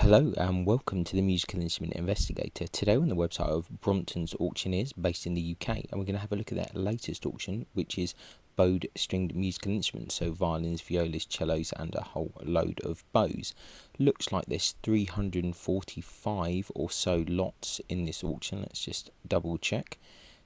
Hello and welcome to the Musical Instrument Investigator. Today we're on the website of Brompton's auctioneers based in the UK, and we're going to have a look at their latest auction, which is bowed stringed musical instruments, so violins, violas, cellos and a whole load of bows. Looks like there's 345 or so lots in this auction. Let's just double check.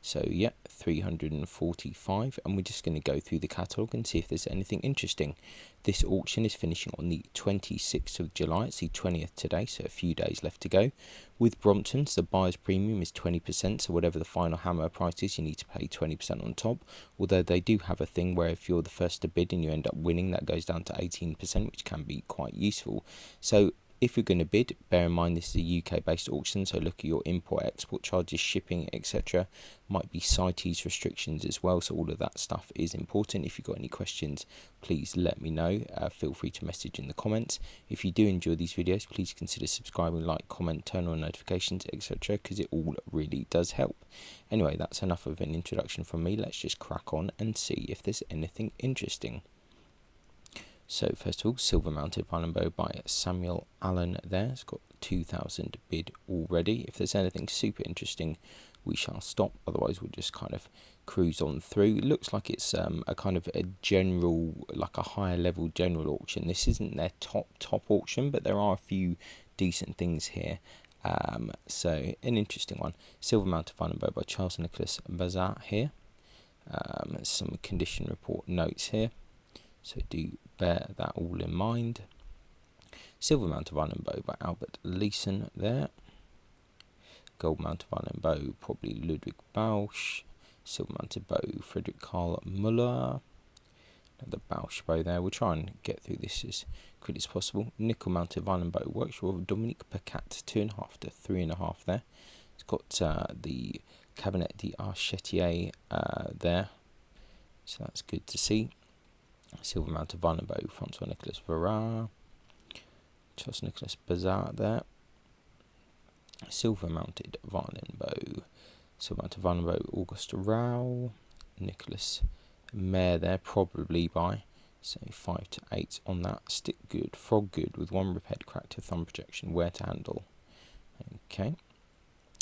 So yeah, 345, and we're just going to go through the catalogue and see if there's anything interesting. This auction is finishing on the 26th of July. It's the 20th today, so a few days left to go. With Brompton's, the buyer's premium is 20%, so whatever the final hammer price is, you need to pay 20% on top. Although they do have a thing where if you're the first to bid and you end up winning, that goes down to 18%, which can be quite useful. So if you're going to bid, bear in mind this is a UK based auction, so look at your import export charges, shipping, etc. Might be CITES restrictions as well, so all of that stuff is important. If you've got any questions, please let me know. Feel free to message in the comments. If you do enjoy these videos, please consider subscribing, like, comment, turn on notifications, etc., because it all really does help. Anyway, that's enough of an introduction from me. Let's just crack on and see if there's anything interesting. So first of all, silver mounted violin bow by Samuel Allen there. It's got 2,000 bid already. If there's anything super interesting, we shall stop. Otherwise, we'll just kind of cruise on through. It looks like it's a kind of a general, like a higher level general auction. This isn't their top auction, but there are a few decent things here. So an interesting one. Silver mounted violin bow by Charles Nicholas Bazat here. Some condition report notes here, so do bear that all in mind. Silver mounted violin bow by Albert Leeson there. Gold mounted violin bow, probably Ludwig Bausch. Silver mounted bow, Friedrich Karl Müller. Another Bausch bow there. We'll try and get through this as quickly as possible. Nickel mounted violin bow, workshop of Dominique Pacat, 2.5 to 3.5 there. It's got the Cabinet d'Archetier there, so that's good to see. Silver mounted violin bow, Francois Nicolas Verrat. Charles Nicholas Bazat there. Silver mounted violin bow, Auguste Rau. Nicholas Mayer there, probably by, so 5 to 8 on that. Stick good, frog good with one repaired crack to thumb projection, where to handle. Okay,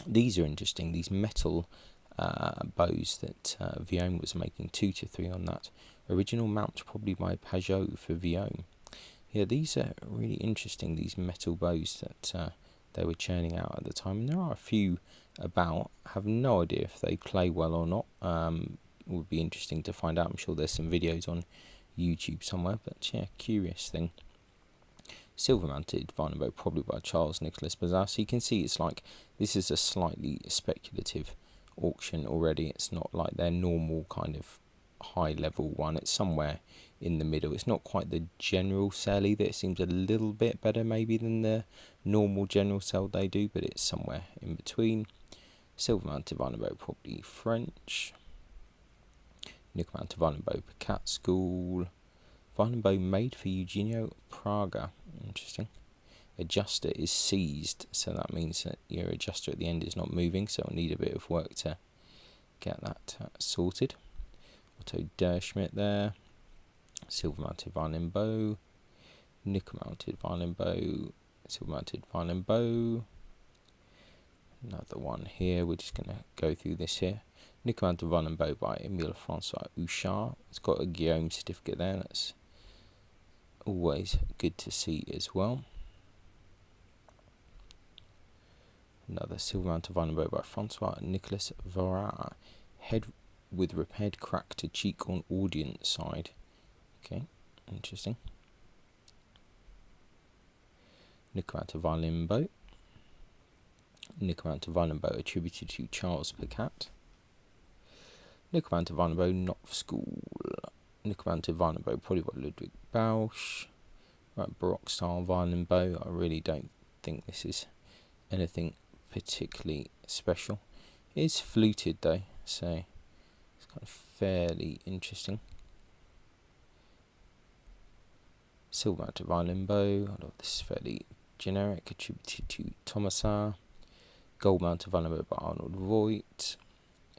these are interesting, these metal bows that Viola was making, 2 to 3 on that. Original mount probably by Pajot for Viola. Yeah, these are really interesting, these metal bows that they were churning out at the time. And there are a few about. I have no idea if they play well or not. Would be interesting to find out. I'm sure there's some videos on YouTube somewhere. But yeah, curious thing. Silver mounted violin bow probably by Charles Nicholas Bazat. So you can see it's like this is a slightly speculative auction already. It's not like their normal kind of high level one. It's somewhere in the middle. It's not quite the general sale either. It seems a little bit better maybe than the normal general sale they do, but it's somewhere in between. Silver mounted violin bow probably French. Nickel mounted violin bow Pacat School. Violin bow made for Eugenio Praga. Interesting. Adjuster is seized, so that means that your adjuster at the end is not moving, so it'll need a bit of work to get that sorted. Otto Derschmidt there. Silver mounted violin bow. Nickel mounted violin bow. Silver mounted violin bow. Another one here. We're just going to go through this here. Nickel mounted violin bow by Emile Francois Houchard. It's got a Guillaume certificate there. That's always good to see as well. Another silver mounted violin bow by Francois Nicolas Verrat. Head with repaired crack to cheek on audience side. Okay, interesting. Nickel mounted violin bow. Nickel mounted violin bow attributed to Charles Pacat. Nickel mounted violin bow Knopf School. Nickel mounted violin bow probably by Ludwig Bausch. Right, Baroque style violin bow. I really don't think this is anything particularly special. It is fluted though, so it's kind of fairly interesting. Silver mounted violin bow. I love this, is fairly generic, attributed to Thomasar. Gold mounted violin bow by Arnold Voigt.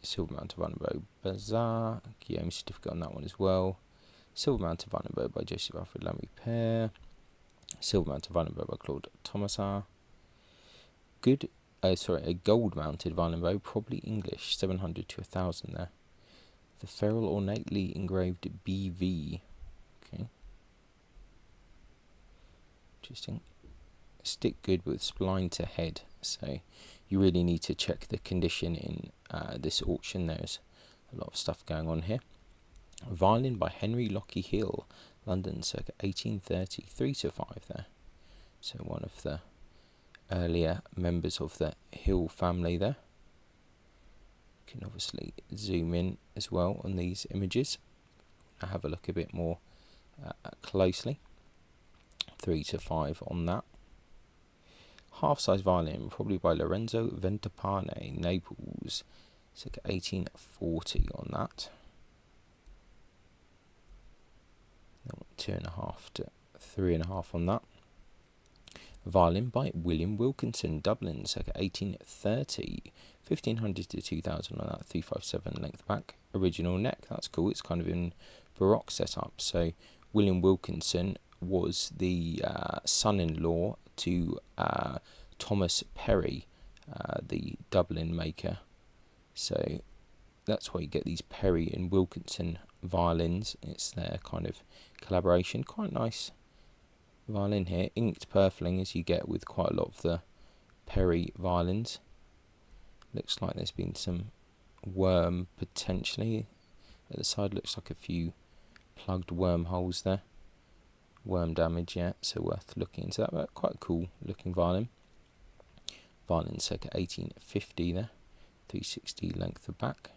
Silver mounted violin bow Bazar. Guillaume certificate on that one as well. Silver mounted violin bow by Joseph Alfred Lamouper. Silver mounted violin bow by Claude Thomasar. A gold mounted violin bow, probably English, 700 to 1000 there. The ferrule ornately engraved BV. Okay. Interesting. Stick good with spline to head, so you really need to check the condition in this auction. There's a lot of stuff going on here. Violin by Henry Lockie Hill, London, circa 1830, 3 to 5 there. So one of the earlier members of the Hill family there. You can obviously zoom in as well on these images. I'll have a look a bit more closely. 3 to 5 on that. Half-size violin, probably by Lorenzo Ventapane, Naples, circa 1840 on that. 2.5 to 3.5 on that. Violin by William Wilkinson, Dublin, circa 1830, 1500 to 2000 on that. 357 length back. Original neck, that's cool. It's kind of in Baroque setup. So William Wilkinson was the son-in-law to Thomas Perry, the Dublin maker. So that's why you get these Perry and Wilkinson violins. It's their kind of collaboration. Quite nice violin here. Inked purfling, as you get with quite a lot of the Perry violins. Looks like there's been some worm potentially. At the side looks like a few plugged wormholes there. Worm damage, yeah, so worth looking into that. But quite a cool looking violin. Violin circa 1850 there. 360 length of back.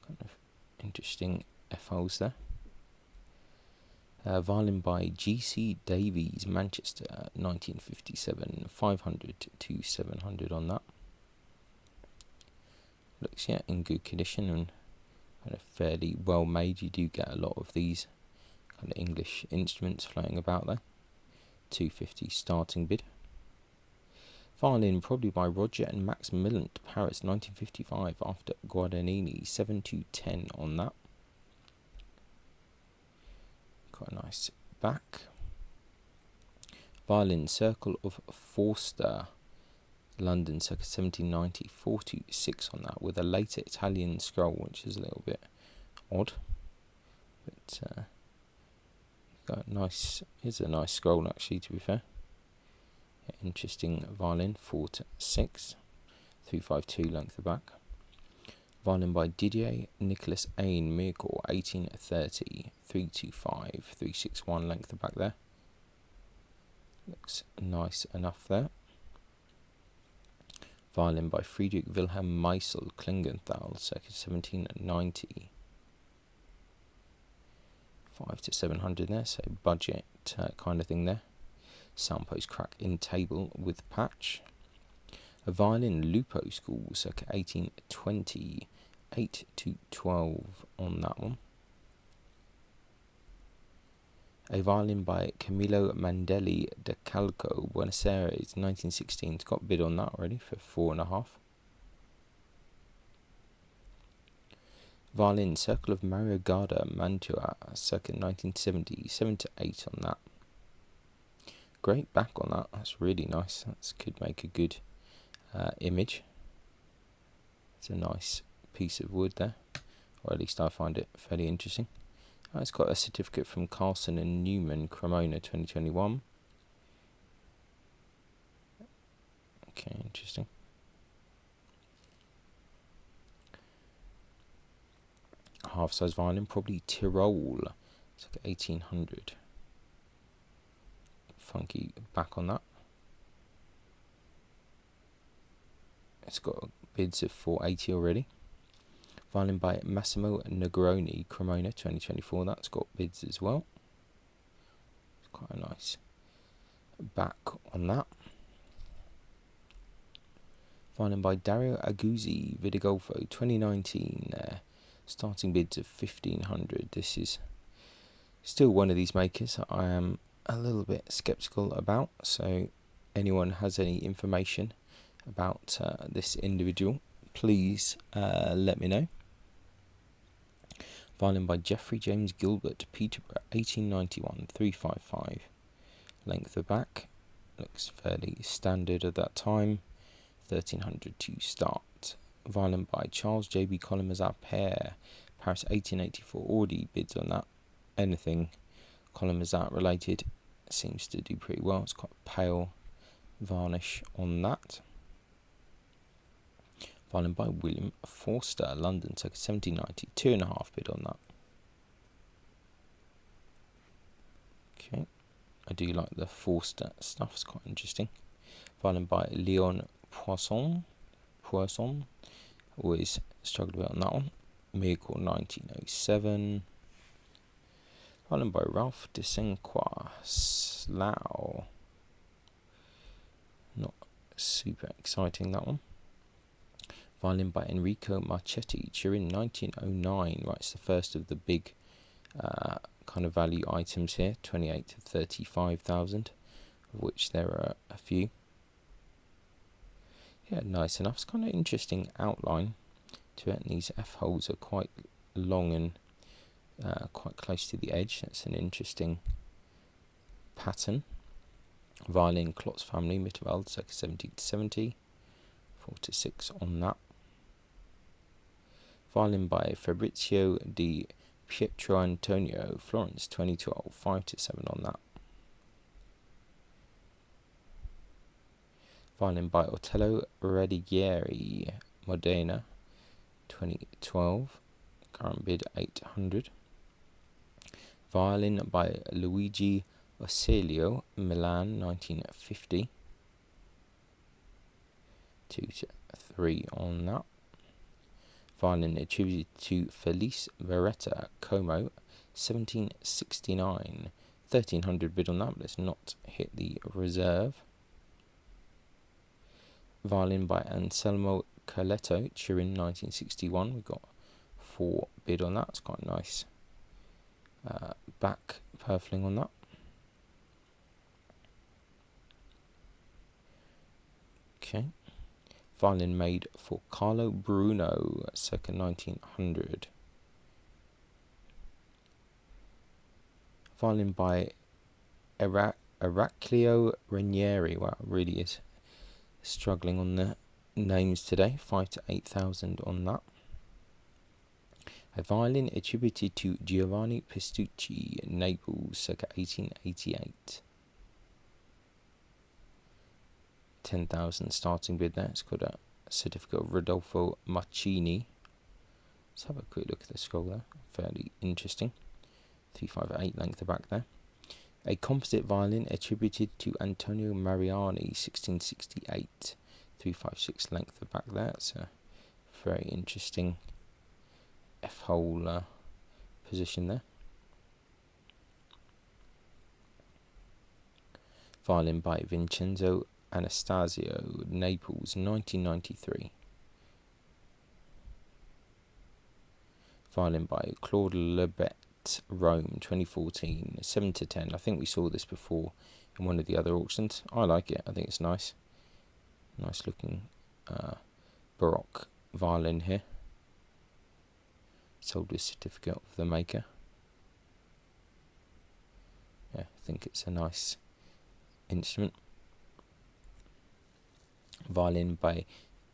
Kind of interesting F-holes there. Violin by G.C. Davies, Manchester, 1957, 500 to 700 on that. Looks, yeah, in good condition and kind of fairly well made. You do get a lot of these kind of English instruments floating about there. 250 starting bid. Violin probably by Roger and Max Millant, Paris, 1955, after Guadagnini, 7 to 10 on that. Quite a nice back. Violin Circle of Forster, London, circa 1790, 4 to 6 on that, with a later Italian scroll, which is a little bit odd. But got nice. It's a nice scroll actually, to be fair. Interesting violin, 4 to 6, 352 length of back. Violin by Didier Nicholas Ain, Mircore, 1830, 325, 361 length of back there. Looks nice enough there. Violin by Friedrich Wilhelm Meisel, Klingenthal, circa 1790. 5 to 700 there, so budget kind of thing there. Soundpost crack in table with patch. A violin Lupo School, circa 1820, 8 to 12 on that one. A violin by Camillo Mandelli de Calco, Buenos Aires, 1916. It's got bid on that already for 4.5. Violin Circle of Mario Garda, Mantua, circa 1970, 7 to 8 on that. Great back on that. That's really nice. That could make a good image. It's a nice piece of wood there, or at least I find it fairly interesting. It's got a certificate from Carlson and Newman, Cremona, 2021. Okay, interesting. Half-size violin, probably Tyrol. It's like 1800. Funky back on that. It's got bids of 480 already. Violin by Massimo Negroni, Cremona, 2024. That's got bids as well. It's quite a nice back on that. Violin by Dario Aguzzi, Vidigolfo, 2019. Starting bids of 1500. This is still one of these makers I am a little bit skeptical about. So anyone has any information about this individual, please let me know. Violin by Geoffrey James Gilbert, Peterborough, 1891, 355. Length of back, looks fairly standard at that time, 1300 to start. Violin by Charles J.B. Colomazat Pair, Paris, 1884, already bids on that. Anything Colomazat related seems to do pretty well. It's quite pale varnish on that. Violin by William Forster, London, circa 1790, 2.5 bid on that. Okay, I do like the Forster stuff, it's quite interesting. Violin by Leon Poisson, always struggled a bit on that one. Miracle, 1907. Violin by Ralph de Senqua, Slough. Not super exciting, that one. Violin by Enrico Marchetti, Turin, 1909. Right, it's the first of the big kind of value items here, 28 to 35,000, of which there are a few. Yeah, nice enough. It's kind of interesting outline to it, and these F holes are quite long and quite close to the edge. That's an interesting pattern. Violin Klotz family, Mitterwald, circa 70 to 70, 4 to 6 on that. Violin by Fabrizio di Pietro Antonio, Florence, 2012, 5 to 7 on that. Violin by Otello Redigieri, Modena, 2012, current bid 800. Violin by Luigi Ocelio, Milan, 1950, 2 to 3 on that. Violin attributed to Felice Beretta, Como, 1769, 1300 bid on that, but it's not hit the reserve. Violin by Anselmo Carletto, Turin, 1961. We've got 4 bid on that. It's quite nice. Back purfling on that. Okay. Violin made for Carlo Bruno, circa 1900. Violin by Eraclio Ranieri. Wow, really is struggling on the names today. 5 to 8,000 on that. A violin attributed to Giovanni Pistucci, Naples, circa 1888. 10,000 starting bid there. It's got a certificate of Rodolfo Marcini. Let's have a quick look at the scroll there. Fairly interesting. 358 length of back there. A composite violin attributed to Antonio Mariani, 1668. 356 length of back there. It's a very interesting F-hole position there. Violin by Vincenzo Anastasio, Naples, 1993. Violin by Claude Lebet, Rome, 2014, 7 to 10. I think we saw this before in one of the other auctions. I like it. I think it's nice. Nice looking Baroque violin here. Sold with certificate of the maker. Yeah, I think it's a nice instrument. Violin by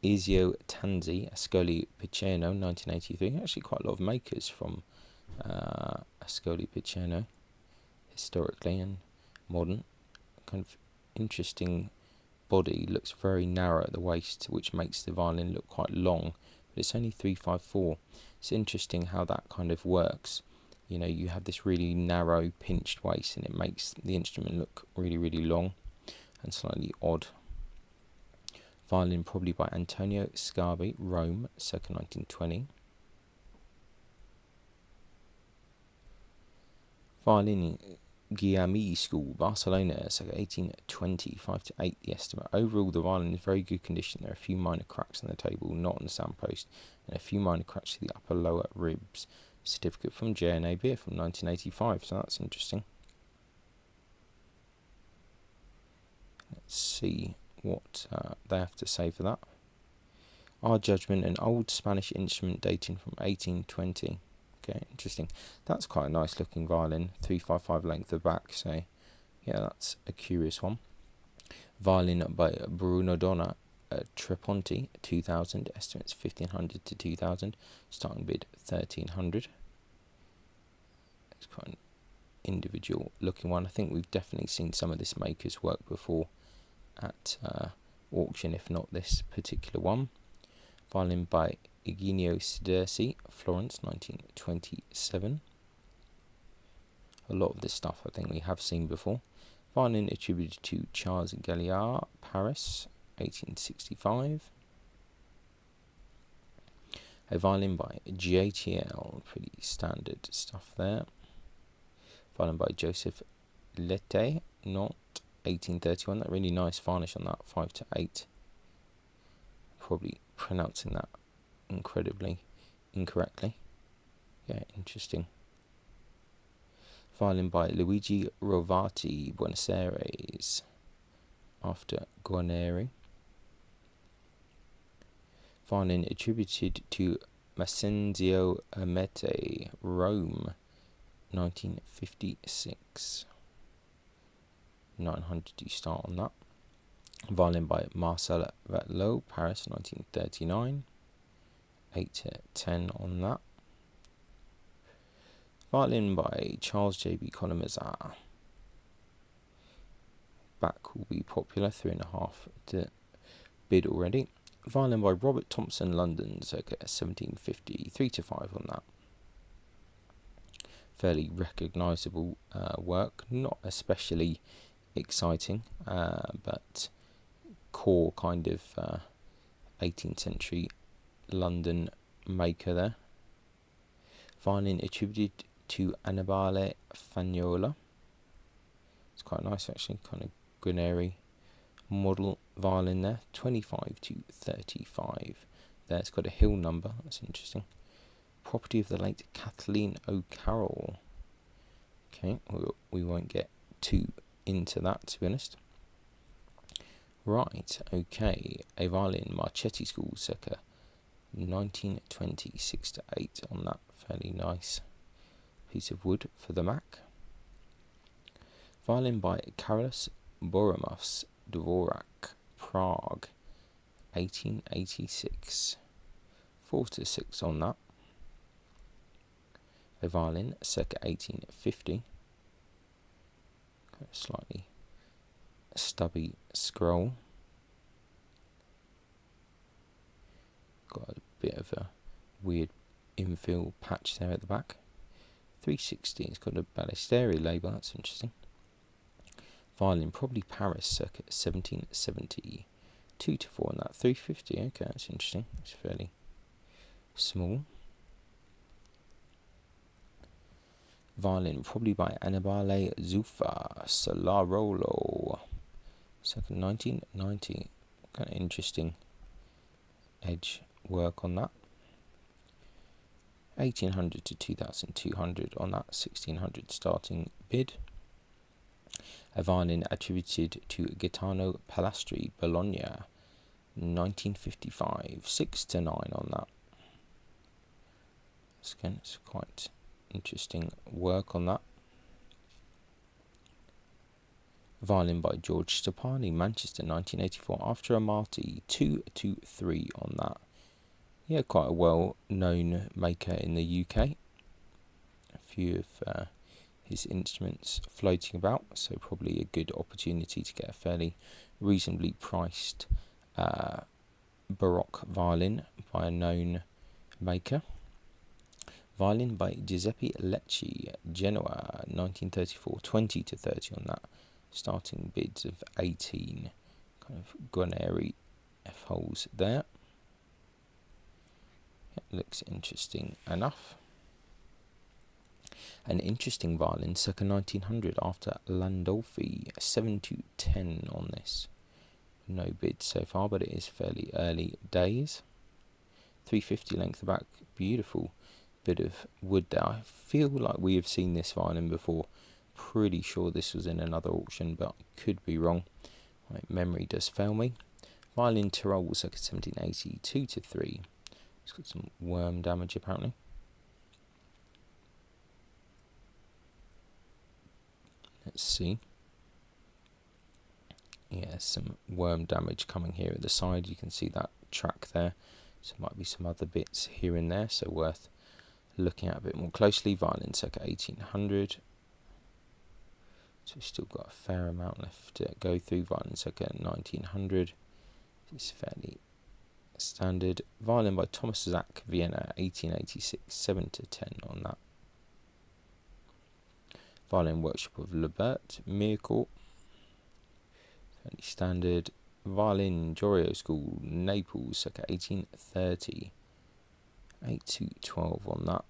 Ezio Tanzi, Ascoli Piceno, 1983. Actually quite a lot of makers from Ascoli Piceno, historically and modern. Kind of interesting body, looks very narrow at the waist, which makes the violin look quite long, but it's only 354. It's interesting how that kind of works. You know, you have this really narrow pinched waist and it makes the instrument look really, really long and slightly odd. Violin probably by Antonio Scarbi, Rome, circa 1920. Violin Guillaume School, Barcelona, circa 1820, 5 to 8 the estimate. Overall, the violin is very good condition. There are a few minor cracks on the table, not on the soundpost, and a few minor cracks to the upper lower ribs. Certificate from J&A Beer from 1985, so that's interesting. Let's see what they have to say for that. Our Judgment, an old Spanish instrument dating from 1820. Okay, interesting. That's quite a nice looking violin, 355 length of back, so yeah, that's a curious one. Violin by Bruno Donna, Treponti, 2000, estimates 1500 to 2000, starting bid 1300. It's quite an individual looking one. I think we've definitely seen some of this maker's work before at auction, if not this particular one. Violin by Eugenio Sedersi, Florence, 1927. A lot of this stuff I think we have seen before. Violin attributed to Charles Galliard, Paris, 1865. A violin by JTL, pretty standard stuff there. Violin by Joseph Lette, not 1831. That really nice varnish on that, 5-8. Probably pronouncing that incredibly incorrectly. Yeah, interesting. Violin by Luigi Rovati, Buenos Aires, after Guarneri. Violin attributed to Massenzio Amete, Rome, 1956. 900 you start on that. Violin by Marcel Vatelot, Paris, 1939. 8-10 on that. Violin by Charles J.B. Connemazar. Back will be popular, 3.5 to bid already. Violin by Robert Thompson, London, circa 1750, 3-5 on that. Fairly recognisable work, not especially exciting, but core kind of 18th century London maker there. Violin attributed to Annibale Fagnola. It's quite nice actually, kind of Guarneri model violin there, 25-35. There, it's got a hill number, that's interesting. Property of the late Kathleen O'Carroll. Okay, we won't get too into that, to be honest. Right, okay, a violin, Marchetti School, circa 1920, 6-8 on that, fairly nice piece of wood for the Mac. Violin by Carolus Boromos Dvorak, Prague, 1886, 4-6 on that. A violin, circa 1850, slightly stubby scroll. Got a bit of a weird infill patch there at the back. 360, it's got a Ballesteri label, that's interesting. Violin, probably Paris, circa 1770, 2-4 on that. 350, okay, that's interesting. It's fairly small. Violin, probably by Annibale Zuffa, Solarolo, circa 1990. Kind of interesting edge work on that. 1800 to 2200 on that, 1600 starting bid. A violin attributed to Gaetano Palastri, Bologna, 1955, 6-9 on that. Again, it's quite interesting work on that. Violin by George Stopani, Manchester, 1984, after Amati, 2-3 on that. Yeah, quite a well-known maker in the UK. A few of his instruments floating about, so probably a good opportunity to get a fairly reasonably priced Baroque violin by a known maker. Violin by Giuseppe Lecce, Genoa, 1934, 20-30 on that. Starting bids of 18, kind of Guarneri F-holes there. It looks interesting enough. An interesting violin, circa 1900, after Landolfi, 7-10 on this. No bids so far, but it is fairly early days. 350 length of back, beautiful bit of wood there. I feel like we have seen this violin before. Pretty sure this was in another auction, but I could be wrong. My memory does fail me. Violin Tyrol, circa 1780, 2-3. It's got some worm damage apparently. see. Yeah, some worm damage coming here at the side. You can see that track there. So might be some other bits here and there, so worth looking at a bit more closely. Violin circa 1800. So we've still got a fair amount left to go through. Violin circa 1900. It's fairly standard. Violin by Thomas Zach, Vienna, 1886, 7 to 10 on that. Violin workshop of Lebert, Mircourt, fairly standard. Violin Jorio School, Naples, circa 1830, 8 to 12 on that.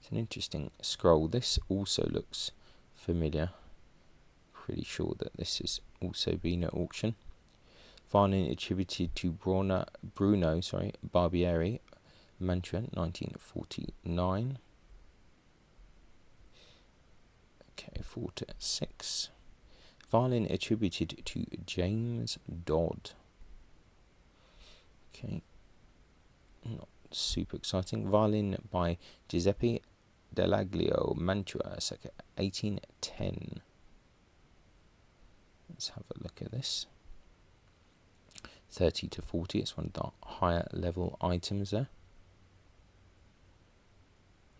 It's an interesting scroll. This also looks familiar. Pretty sure that this has also been at auction. Violin attributed to Bruno Barbieri, Mantua, 1949. Okay, 4 to 6. Violin attributed to James Dodd. Okay, not super exciting. Violin by Giuseppe Delaglio, Mantua, circa 1810. Let's have a look at this. 30 to 40, it's one of the higher level items there.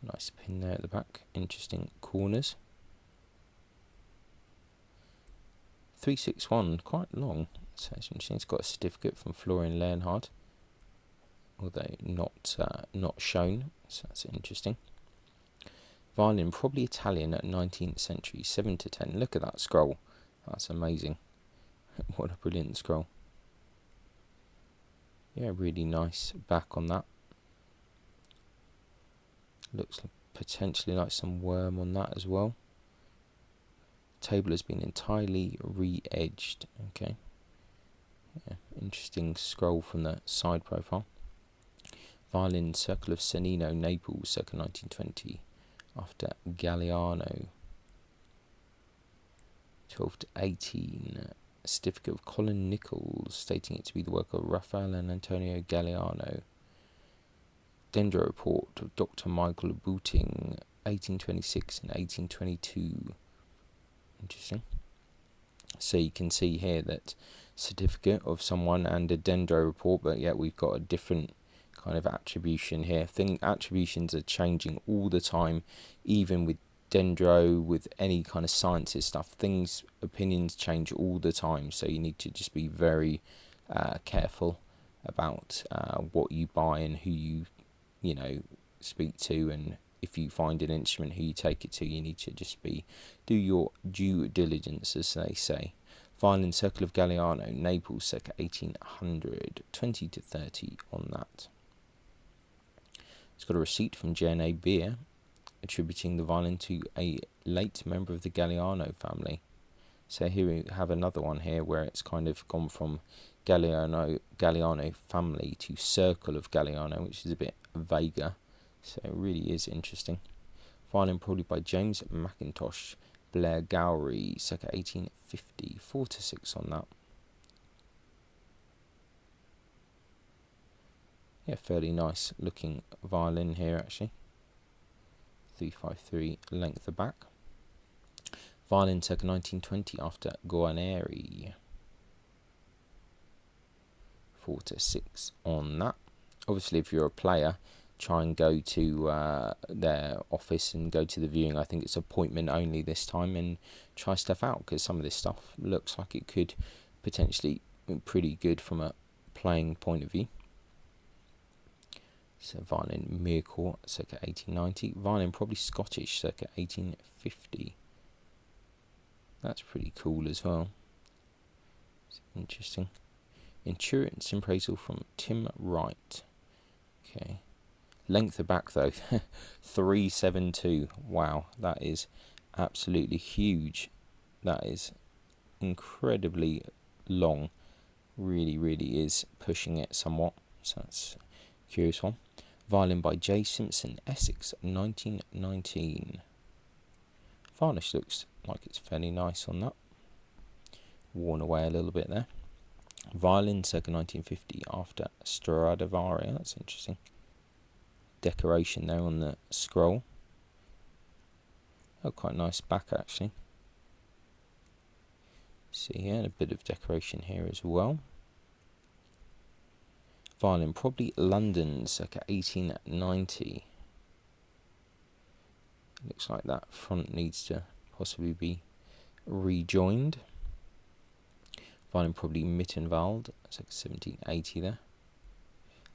Nice pin there at the back, interesting corners. 361, quite long, so it's interesting. It's got a certificate from Florian Leonhard, although not shown, so that's interesting. Violin, probably Italian at 19th century, 7 to 10. Look at that scroll, that's amazing. What a brilliant scroll. Yeah, really nice back on that. Looks like potentially like some worm on that as well. Table has been entirely re-edged. Okay. Yeah, interesting scroll from the side profile. Violin Circle of Cennino, Naples, circa 1920, after Galliano. 12 to 18. Certificate of Colin Nichols, stating it to be the work of Raphael and Antonio Galliano. Dendro report of Dr. Michael Booting, 1826 and 1822. Interesting. So you can see here that certificate of someone and a dendro report, but yet we've got a different kind of attribution here. Attributions are changing all the time, even with dendro, with any kind of sciences stuff. Opinions change all the time, so you need to just be very careful about what you buy and who you speak to, and if you find an instrument, who you take it to. You need to just do your due diligence, as they say. Violin Circle of Galliano, Naples, circa 1800, 20 to 30 on that. It's got a receipt from J&A Beer, attributing the violin to a late member of the Galliano family. So here we have another one here where it's kind of gone from Galliano family to Circle of Galliano, which is a bit vaguer. So it really is interesting. Violin probably by James McIntosh, Blair Gowrie, circa 1850, 4 to 6 on that. Yeah, fairly nice looking violin here actually. 353 length the back. Violin circa 1920 after Guarneri. 4 to 6 on that. Obviously, if you're a player, try and go to their office and go to the viewing. I think it's appointment only this time, and try stuff out, because some of this stuff looks like it could potentially be pretty good from a playing point of view. So violin Mircourt, circa 1890. Violin probably Scottish, circa 1850. That's pretty cool as well. It's interesting. Insurance appraisal from Tim Wright. Okay. Length of back though, 372. Wow, that is absolutely huge. That is incredibly long. Really, really is pushing it somewhat. So that's a curious one. Violin by J. Simpson, Essex, 1919. Varnish looks like it's fairly nice on that. Worn away a little bit there. Violin circa 1950 after Stradivari. That's interesting. Decoration there on the scroll. Oh, quite nice back actually. See here, a bit of decoration here as well. Violin, probably London, circa 1890. Looks like that front needs to possibly be rejoined. Violin, probably Mittenwald, circa 1780 there.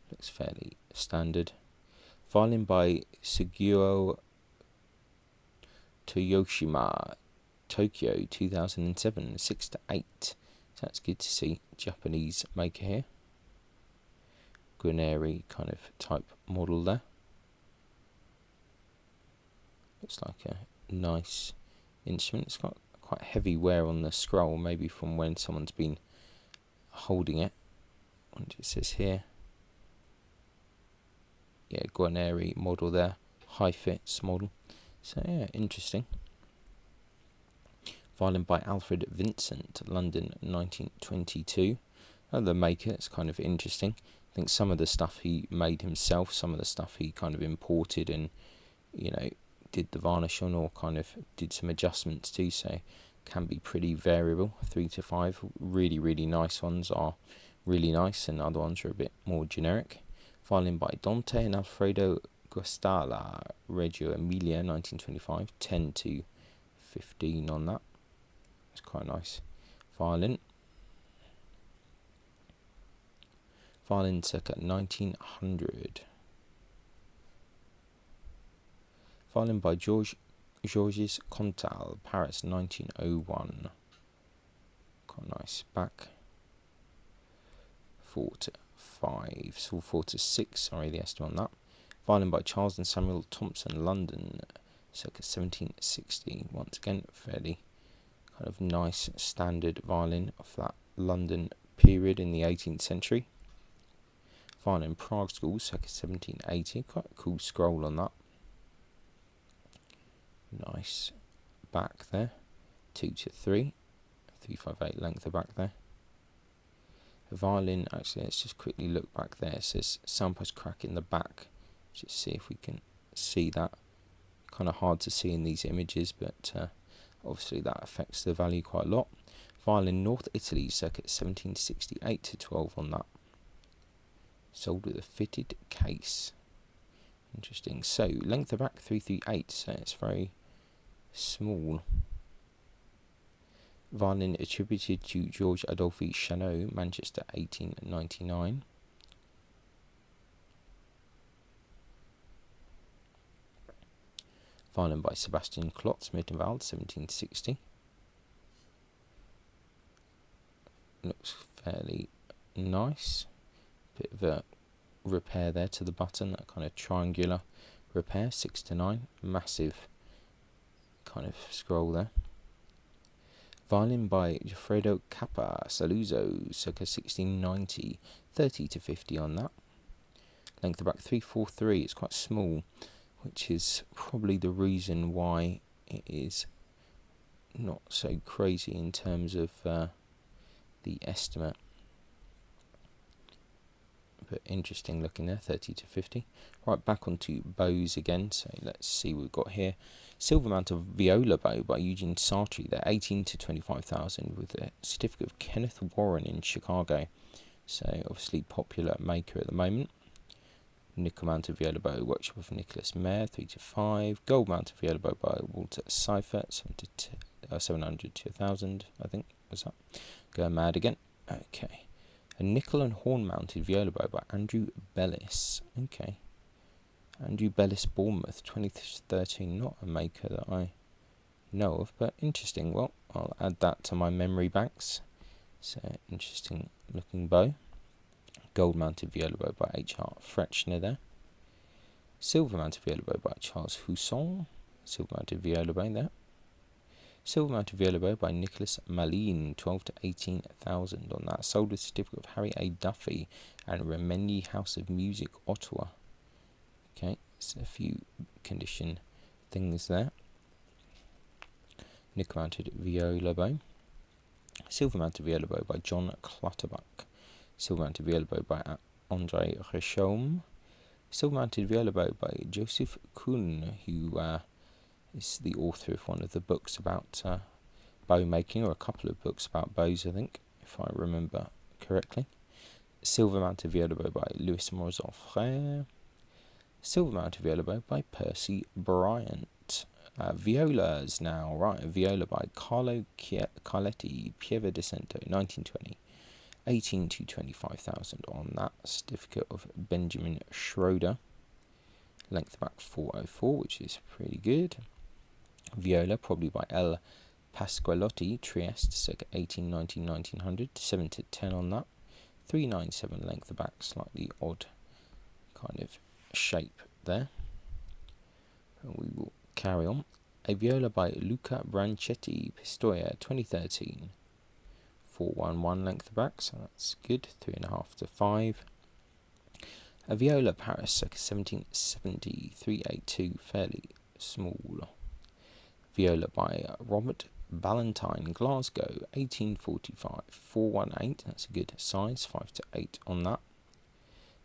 Looks fairly standard. Violin by Sugiyo Toyoshima, Tokyo, 2007, 6 to 8. So that's good to see. Japanese maker here. Guarneri kind of type model there. Looks like a nice instrument. It's got quite heavy wear on the scroll, maybe from when someone's been holding it. And it says here, yeah, Guarneri model there, high fits model. So yeah, interesting. Violin by Alfred Vincent, London, 1922. The maker, it's kind of interesting. I think some of the stuff he made himself, some of the stuff he kind of imported and, you know, did the varnish on, or kind of did some adjustments to, so can be pretty variable. 3 to 5, really nice ones are really nice, and other ones are a bit more generic. Violin by Dante and Alfredo Guastalla, Reggio Emilia, 1925, 10 to 15 on that. It's quite nice. Violin circa 1900. Violin by Georges Comtal, Paris, 1901. Quite nice back. 4 to 5, so 4 to 6, sorry, the estimate on that. Violin by Charles and Samuel Thompson, London, circa 1760. Once again, fairly kind of nice standard violin of that London period in the 18th century. Violin Prague School, circa 1780. Quite a cool scroll on that. Nice back there. 2 to 3. 358 length of back there. The violin, actually, let's just quickly look back there. It says soundpost crack in the back. Just see if we can see that. Kind of hard to see in these images, but obviously that affects the value quite a lot. Violin North Italy, circa 1768 to 12 on that. Sold with a fitted case. Interesting. So length of back 338, so it's very small. Violin attributed to George Adolphe Chanot, Manchester, 1899. Violin by Sebastian Klotz, Mittenwald, 1760. Looks fairly nice. Bit of a repair there to the button, that kind of triangular repair, 6 to 9. Massive kind of scroll there. Violin by Goffredo Cappa, Saluzzo, circa 1690, 30 to 50 on that. Length of back 343, it's quite small, which is probably the reason why it is not so crazy in terms of the estimate. But interesting looking there, 30 to 50. Right, back onto bows again, so let's see what we've got here. Silver mounted viola bow by Eugene Sartre, they're 18 to 25,000 with a certificate of Kenneth Warren in Chicago. So obviously popular maker at the moment. Nickel mounted viola bow, workshop of Nicholas Mayer, 3 to 5. Gold mounted viola bow by Walter Seifert, 700 to 1,000, I think was that. Going mad again. Okay. A nickel and horn mounted viola bow by Andrew Bellis. Okay. Andrew Bellis, Bournemouth, 2013. Not a maker that I know of, but interesting. Well, I'll add that to my memory banks. So, interesting looking bow. Gold mounted viola bow by H.R. Frechner there. Silver mounted viola bow by Charles Husson. Silver mounted viola bow there. Silver mounted viola bow by Nicholas Malin, 12 to 18,000 on that. Sold with certificate of Harry A. Duffy and Remenyi House of Music, Ottawa. Okay, so a few condition things there. Nickel mounted viola bow. Silver mounted viola bow by John Clutterbuck. Silver mounted viola bow by Andre Richaume. Silver mounted viola bow by Joseph Kuhn, who is the author of one of the books about bow making, or a couple of books about bows, I think, if I remember correctly. Silver Mounted Viola Bow by Louis Morozov Frère. Silver Mounted Viola Bow by Percy Bryant. Violas now, right, a viola by Carlo Carletti, Pieve di Cento, 1920. 18 to 25,000 on that. Certificate of Benjamin Schroeder. Length back 404, which is pretty good. Viola, probably by L. Pasqualotti, Trieste, circa 1890, 1900. 7 to 10 on that. 397 length back, slightly odd kind of shape there. And we will carry on. A viola by Luca Branchetti, Pistoia, 2013. 411 length back, so that's good. 3.5 to 5. A viola, Paris, circa 1770, 382, fairly small. Viola by Robert Ballantyne, Glasgow, 1845, 418, that's a good size, 5 to 8 on that.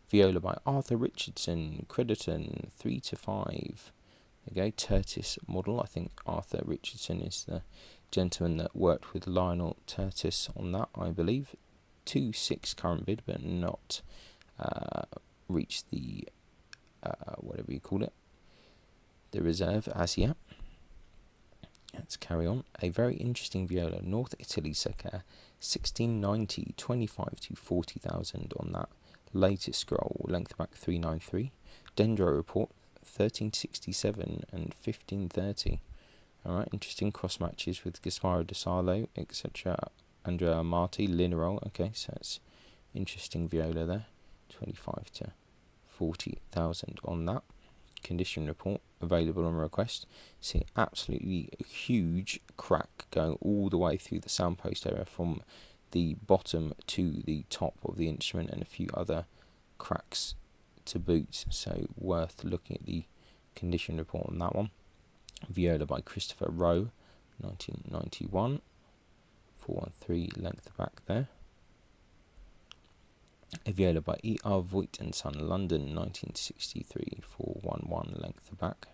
Viola by Arthur Richardson, Crediton, 3 to 5. There you go, Tertis model. I think Arthur Richardson is the gentleman that worked with Lionel Tertis on that, I believe. 2-6 current bid, but not reached the whatever you call it, the reserve as yet. Let's carry on. A very interesting viola, North Italy, circa 1690, 25 to 40,000 on that. Latest scroll, length back 393. Dendro report 1367 and 1530. Alright, interesting cross matches with Gasparo de Salo, etc. Andrea Marti, Linerol. Okay, so it's interesting viola there. 25 to 40,000 on that. Condition report available on request. See, absolutely huge crack going all the way through the soundpost area from the bottom to the top of the instrument, and a few other cracks to boot, so worth looking at the condition report on that one. Viola by Christopher Rowe, 1991. 413 length back there. A viola by E.R. Voigt and Son, London, 1963, 411 length back.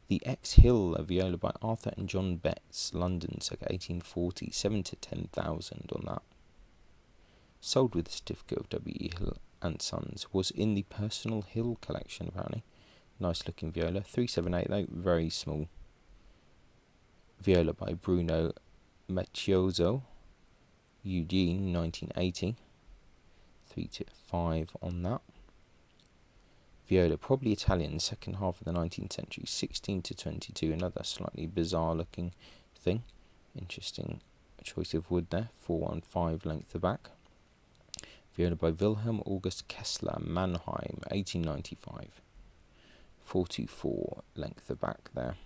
The X Hill, a viola by Arthur and John Betts, London, circa 1840, 7 to 10,000 on that. Sold with a certificate of W.E. Hill and Sons, was in the Personal Hill collection apparently. Nice looking viola, 378 though, very small. Viola by Bruno Macchioso, Eugene, 1980. 3 to 5 on that. Viola, probably Italian, second half of the 19th century, 16 to 22, another slightly bizarre looking thing. Interesting choice of wood there, 415 length the back. Viola by Wilhelm August Kessler, Mannheim, 1895. 424 length the back there.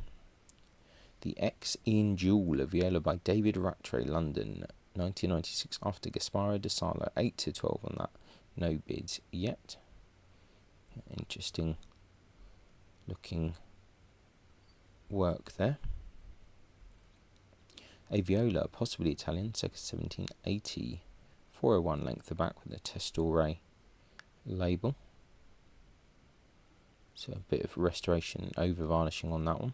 The X Ian Jewel, a viola by David Rattray, London, 1996, after Gasparo de Salo, 8 to 12 on that. No bids yet. Interesting looking work there. A viola, possibly Italian, circa 1780, 401 length the back with a Testore label. So a bit of restoration, over varnishing on that one.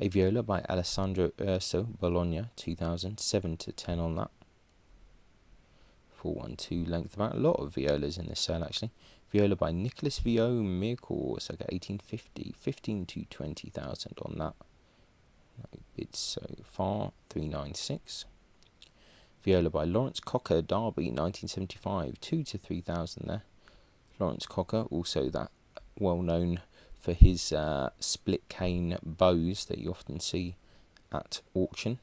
A viola by Alessandro Urso, Bologna, 2000, 7 to 10 on that. 412 length back. A lot of violas in this sale actually. Viola by Nicholas Vio Mirko, circa 1850, 15 to 20,000 on that. No bids so far, 396. Viola by Lawrence Cocker, Derby, 1975, 2 to 3,000 there. Lawrence Cocker, also that well known for his split cane bows that you often see at auction.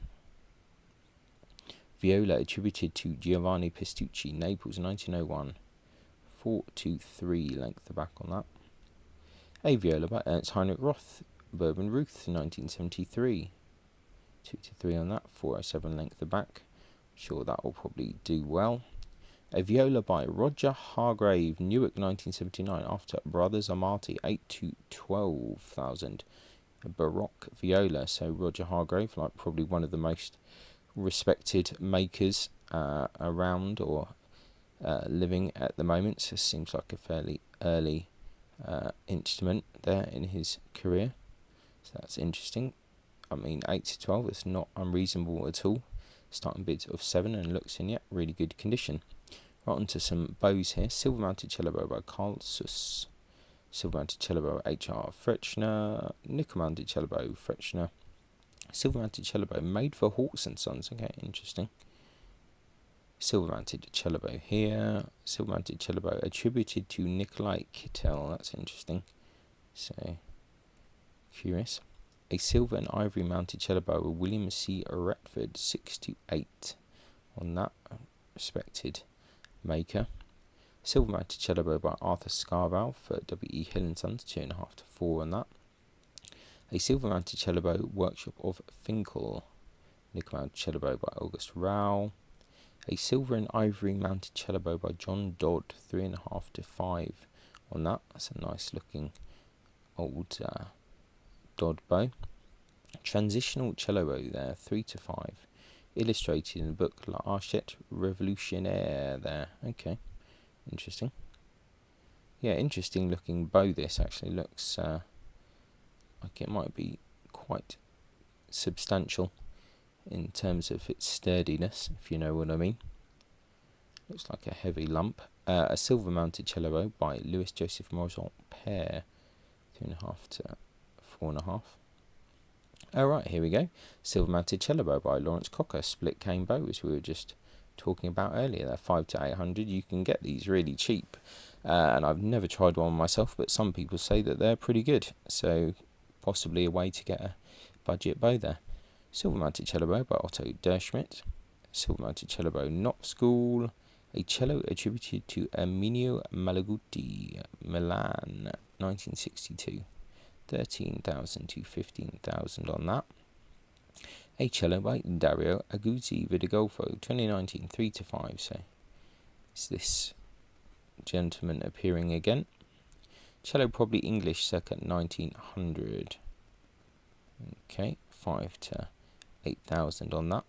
Viola attributed to Giovanni Pistucci, Naples, 1901. 423 length the back on that. A viola by Ernst Heinrich Roth, Bourbon Ruth, 1973. 2 to 3 on that. 407 length the back. Sure that will probably do well. A viola by Roger Hargrave, Newark, 1979, after Brothers Amati, 8 to 12,000. A Baroque viola, so Roger Hargrave, like probably one of the most respected makers around or living at the moment. So seems like a fairly early instrument there in his career. So that's interesting. I mean, 8 to 12 is not unreasonable at all. Starting bids of 7 and looks in yet really good condition. Right onto some bows here. Silver mounted cello bow by Carl Suss. Silver mounted cello bow HR Frechner. Nickel mounted cello bow Frechner. Silver mounted cello bow made for Hawks and Sons. Okay, interesting. Silver mounted cello bow here. Silver mounted cello bow attributed to Nikolai Kittel. That's interesting. So, curious. A silver and ivory mounted cello bow with William C. Retford, 6 to 8 on that respected maker. Silver mounted cello bow by Arthur Scarbow for W.E. Hill and Sons, 2.5 to 4 on that. A silver mounted cello bow workshop of Finkel. Nickel mounted cello bow by August Rao. A silver and ivory mounted cello bow by John Dodd, 3.5 to 5 on that. That's a nice looking old Dodd bow. Transitional cello bow there, 3 to 5. Illustrated in the book La Archette Revolutionnaire there. Okay, interesting. Yeah, interesting looking bow this actually. Looks like it might be quite substantial in terms of its sturdiness, if you know what I mean. Looks like a heavy lump. A silver mounted cello bow by Louis Joseph Morison Père, 3.5 to 4.5. Alright, here we go. Silver mounted cello bow by Lawrence Cocker, split cane bow, as we were just talking about earlier. They're 5 to 800. You can get these really cheap, and I've never tried one myself, but some people say that they're pretty good, so possibly a way to get a budget bow there. Silver mounted cello bow by Otto Derschmidt. Silver mounted cello bow Knop School. A cello attributed to Erminio Malaguti, Milan, 1962. 13,000 to 15,000 on that. A cello by Dario Aguzzi Vidigolfo, 2019, 3 to 5. So is this gentleman appearing again? Cello probably English circa 1900. Okay, 5 to 8,000 on that.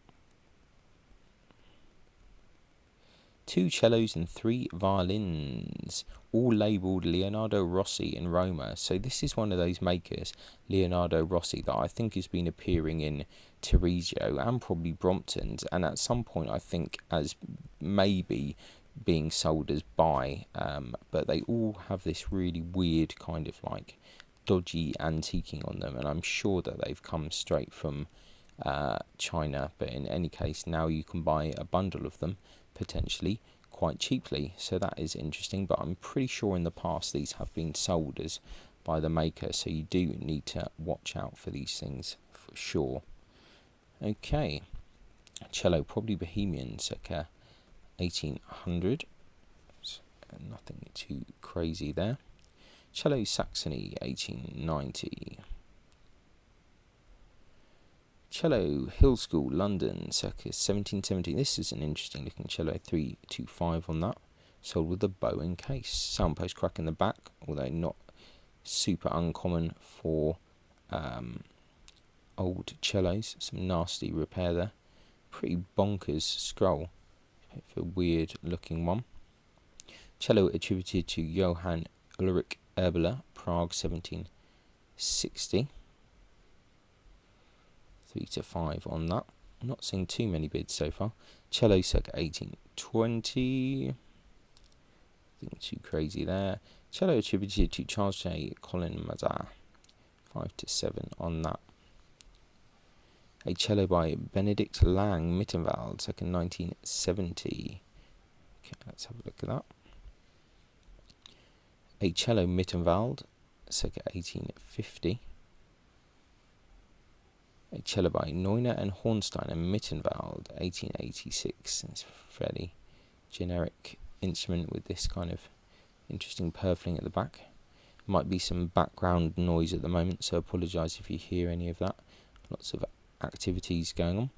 2 cellos and 3 violins, all labelled Leonardo Rossi in Roma. So this is one of those makers, Leonardo Rossi, that I think has been appearing in Teresio and probably Brompton's, and at some point I think as maybe being sold as buy, but they all have this really weird kind of like dodgy antiquing on them, and I'm sure that they've come straight from China, but in any case now you can buy a bundle of them potentially quite cheaply, so that is interesting. But I'm pretty sure in the past these have been sold as by the maker, so you do need to watch out for these things for sure. Okay, cello probably Bohemian circa 1800, so nothing too crazy there. Cello Saxony 1890. Cello Hill School London circa 1770. This is an interesting looking cello, 3 to 5 on that. Sold with a bow and case. Soundpost crack in the back, although not super uncommon for old cellos. Some nasty repair there. Pretty bonkers scroll. A weird looking one. Cello attributed to Johann Ulrich Erbeler, Prague 1760. 3 to 5 on that. I'm not seeing too many bids so far. Cello circa 1820. Nothing too crazy there. Cello attributed to Charles J. Colin Mazar. 5 to 7 on that. A cello by Benedict Lang Mittenwald, circa 1970. Okay, let's have a look at that. A cello Mittenwald, circa 1850. A cello by Neuner and Hornstein and Mittenwald, 1886. It's a fairly generic instrument with this kind of interesting purfling at the back. Might be some background noise at the moment, so apologise if you hear any of that. Lots of activities going on.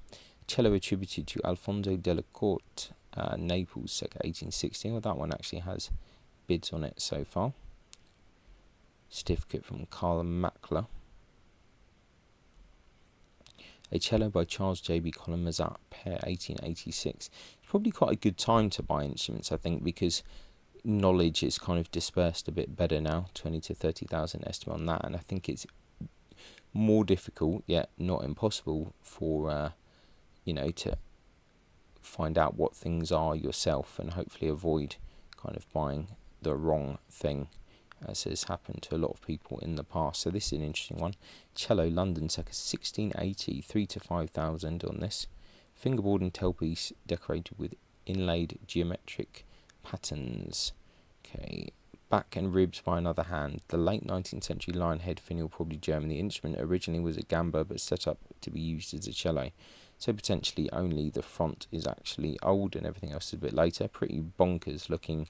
Cello attributed to Alfonso della Corte, Naples, circa 1860. Well, that one actually has bids on it so far. Certificate from Carl Mackler. A cello by Charles J.B. Colin Mazat, pair 1886. It's probably quite a good time to buy instruments, I think, because knowledge is kind of dispersed a bit better now. 20 to 30,000 estimate on that, and I think it's more difficult, yet not impossible for to find out what things are yourself and hopefully avoid kind of buying the wrong thing, as has happened to a lot of people in the past. So this is an interesting one. Cello, London, circa 1680, 3 to 5,000 on this. Fingerboard and tailpiece decorated with inlaid geometric patterns. Okay, back and ribs by another hand. The late 19th century lion head finial, probably German. The instrument originally was a gamba but set up to be used as a cello. So potentially only the front is actually old and everything else is a bit later. Pretty bonkers looking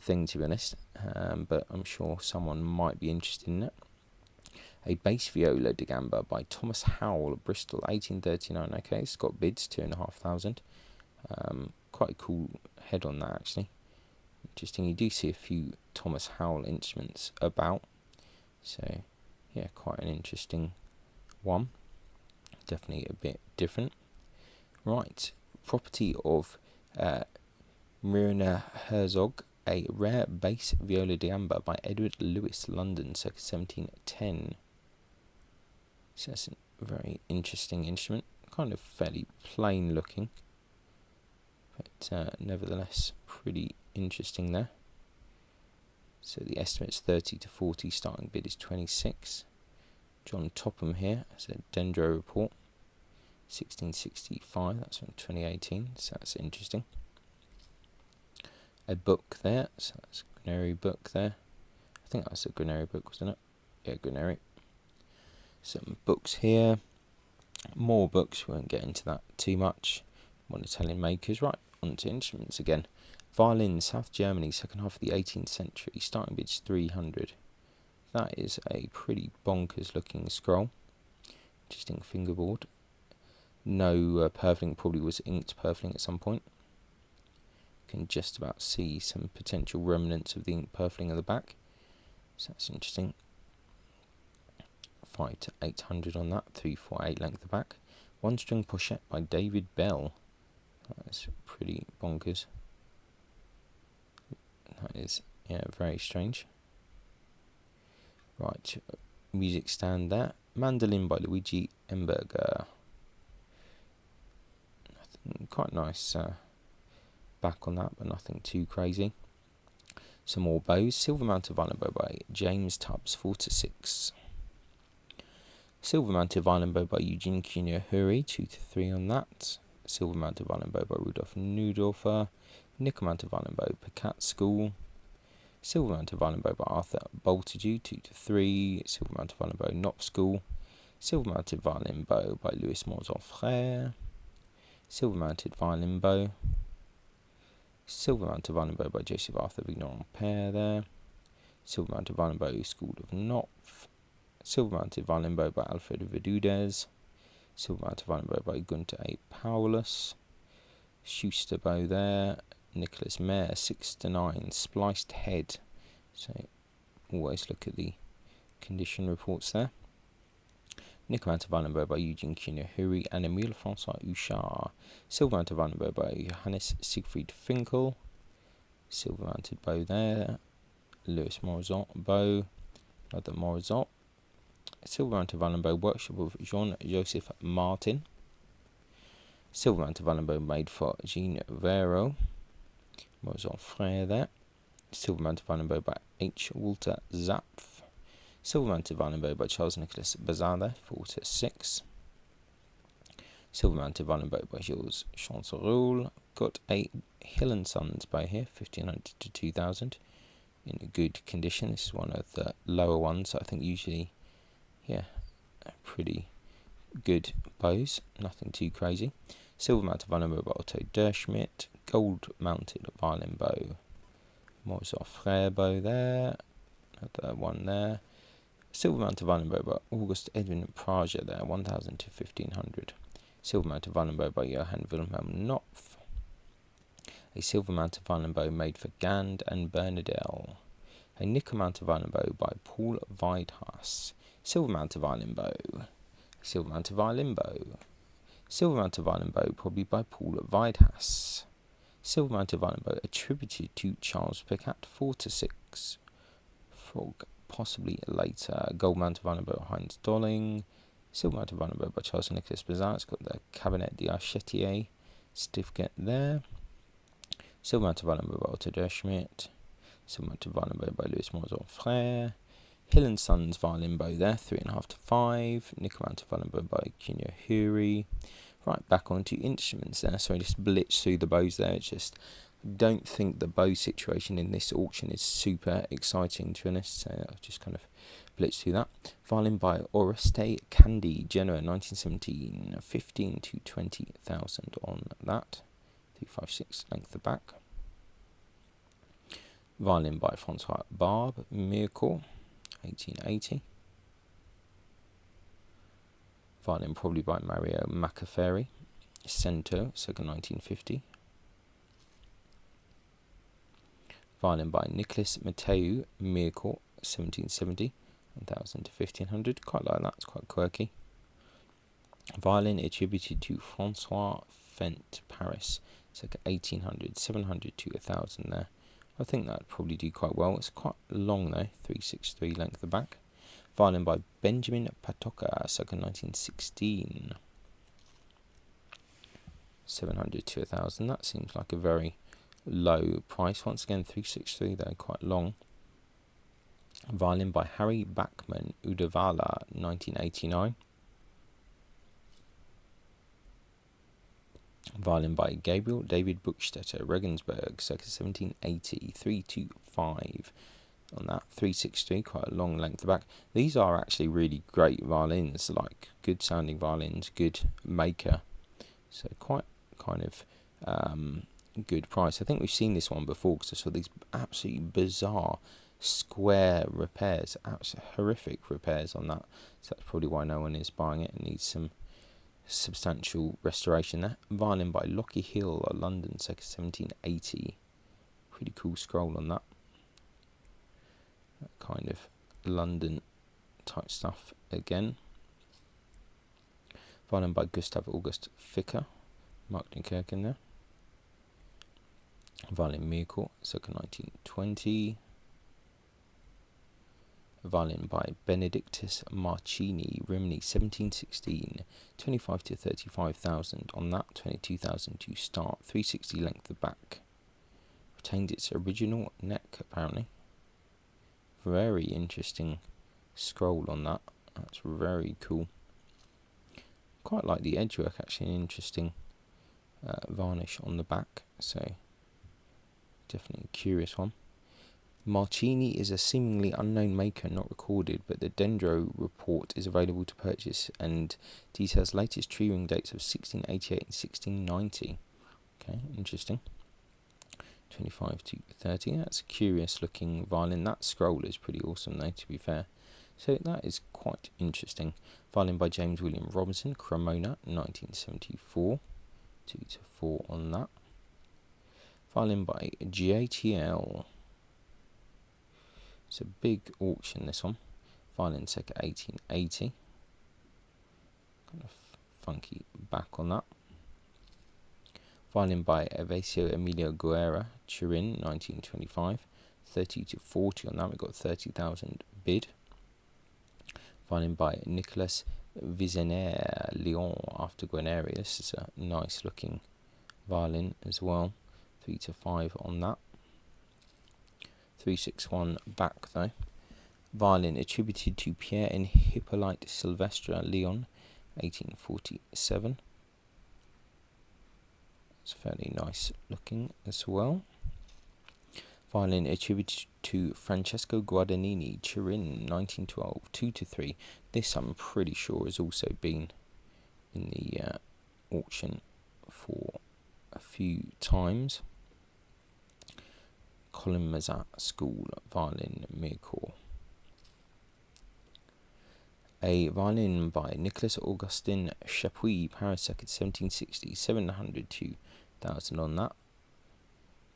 thing, to be honest, but I'm sure someone might be interested in it. A bass viola de gamba by Thomas Howell of Bristol, 1839. Okay, it's got bids, 2,500. Quite a cool head on that, actually. Interesting. You do see a few Thomas Howell instruments about, so yeah, quite an interesting one. Definitely a bit different. Right, property of Myrna Herzog, a rare bass viola de gamba by Edward Lewis, London, circa 1710. So that's a very interesting instrument, kind of fairly plain looking, but nevertheless pretty interesting there. So the estimate's 30 to 40, starting bid is 26. John Topham here has a Dendro report, 1665, that's from 2018, so that's interesting. A book there, so that's a Granary book there. I think that's a Granary book, wasn't it? Yeah, Granary. Some books here. More books, we won't get into that too much. One Italian makers. Right, on to instruments again. Violin, South Germany, second half of the 18th century, starting bid's 300. That is a pretty bonkers looking scroll. Interesting fingerboard. No purfling, probably was inked purfling at some point. Can just about see some potential remnants of the ink purfling at the back, so that's interesting. 5 to 800 on that, 348 length the back. One string pochette by David Bell. That's pretty bonkers. That is, yeah, very strange. Right, music stand there. Mandolin by Luigi Emberger. Quite nice back on that, but nothing too crazy. Some more bows. Silver mounted violin bow by James Tubbs, 4 to 6. Silver mounted violin bow by Eugene Cunha-Huri, 2 to 3 on that. Silver mounted violin bow by Rudolf Neudorfer. Nickel mounted violin bow, Pacat School. Silver mounted violin bow by Arthur Boltaju, 2 to 3. Silver mounted violin bow, Knopf School. Silver mounted violin bow by Louis Morzon Frère. Silver mounted violin bow. Silver mounted violin bow by Joseph Arthur Vignon Père there. Silver mounted violin bow, School of Knopf. Silver mounted violin bow by Alfred Verdudez. Silver mounted violin bow by Gunther A. Paulus. Schuster bow there. Nicholas Mayer, 6 to 9. Spliced head. So always look at the condition reports there. Nickel mounted violin bow by Eugene Cunha-Huri and Emile Francois Huchard. Silver mounted violin bow by Johannes Siegfried Finkel. Silver mounted bow there. Louis Morizot bow. Another Morizot. Silver mounted violin bow, workshop of Jean-Joseph Martin. Silver mounted violin bow made for Jean Vero. Morizot Frère there. Silver mounted violin bow by H. Walter Zapf. Silver mounted violin bow by Charles Nicholas Bazada, 4 to 6. Silver mounted violin bow by Jules Chanceroul. Got a Hill & Sons bow here, 1500 to 2000. In a good condition. This is one of the lower ones. I think usually, yeah, pretty good bows. Nothing too crazy. Silver mounted violin bow by Otto Derschmidt. Gold mounted violin bow. Morizot Frère bow there. Another one there. Silver mounted violin bow by August Edwin Prager there, 1000 to 1500. Silver mounted violin bow by Johann Wilhelm Knopf. A silver mounted violin bow made for Gand and Bernadelle. A nickel mounted violin bow by Paul Weidhaus. Silver mounted violin bow. Silver mounted violin bow. Silver mounted violin bow probably by Paul Weidhaus. Silver mounted violin bow attributed to Charles Pacat, 4 to 6. Frog possibly later. Gold mounted violin by Heinz Dolling. Silver mounted violin by Charles Nicolas Bazin. It's got the Cabinet d'Archetier certificate there. Silver mounted violin by Otto Derschmidt. Silver mounted violin by Louis Morzon Frère. Hill and Sons violin bow there, 3.5 to 5. Nickel mounted violin bow by Cuneo Huri. Right, back onto instruments there. So I just blitzed through the bows there. It's just, I don't think the bow situation in this auction is super exciting, to be honest. So I've just kind of blitzed through that. Violin by Oreste Candy, Genoa, 1917, 15 to 20,000 on that. 356 length the back. Violin by Francois Barbe, Mircore, 1880. Violin probably by Mario Macaferri, Cento, circa 1950. Violin by Nicolas Matteu, Mircore, 1770, 1000 to 1500. Quite like that, it's quite quirky. Violin attributed to Francois Fent, Paris, circa 1800, 700 to 1000 there. I think that would probably do quite well. It's quite long though, 363 length the back. Violin by Benjamin Patoka, circa 1916. 700 to 1000. That seems like a very low price. Once again, 363 though, quite long. Violin by Harry Bachmann, Udavala, 1989. Violin by Gabriel David Buchstetter, Regensburg, circa 1780, 325 on that, 363, quite a long length back. These are actually really great violins, like good sounding violins, good maker, so quite kind of good price. I think we've seen this one before because I saw these absolutely bizarre square repairs, absolutely horrific repairs on that, so that's probably why no one is buying it. It needs some substantial restoration there. Violin by Lockie Hill, London, circa 1780. Pretty cool scroll on that. That kind of London type stuff again. Violin by Gustav August Ficker, Marktenkirchen there. Violin Mircore, circa 1920. Violin by Benedictus Marcini, Rimini, 1716, 25 to 35,000 on that, 22,000 to start, 360 length the back. Retained its original neck apparently. Very interesting scroll on that. That's very cool. Quite like the edgework, actually, an interesting varnish on the back. So definitely a curious one. Marcini is a seemingly unknown maker, not recorded, but the Dendro report is available to purchase and details latest tree ring dates of 1688 and 1690. Okay, interesting. 25 to 30. That's a curious looking violin. That scroll is pretty awesome though, to be fair. So that is quite interesting. Violin by James William Robinson, Cremona, 1974. 2 to 4 on that. Violin by JTL. It's a big auction, this one. Violin circa 1880. Kind of funky back on that. Violin by Evasio Emilio Guerra, Turin, 1925. 30 to 40 on that. We got 30,000 bid. Violin by Nicolas Vizenaire, Lyon, after Guarneri. This is a nice looking violin as well. 3 to 5 on that. 361 back though. Violin attributed to Pierre and Hippolyte Sylvestre, Lyon, 1847. It's fairly nice looking as well. Violin attributed to Francesco Guadagnini, Turin, 1912, 2 to 3. This I'm pretty sure has also been in the auction for a few times. Colin Mazat School, Violin Mircore. A violin by Nicolas Augustin Chapuis, Paris, circa 1760, 700 to 1,000 on that.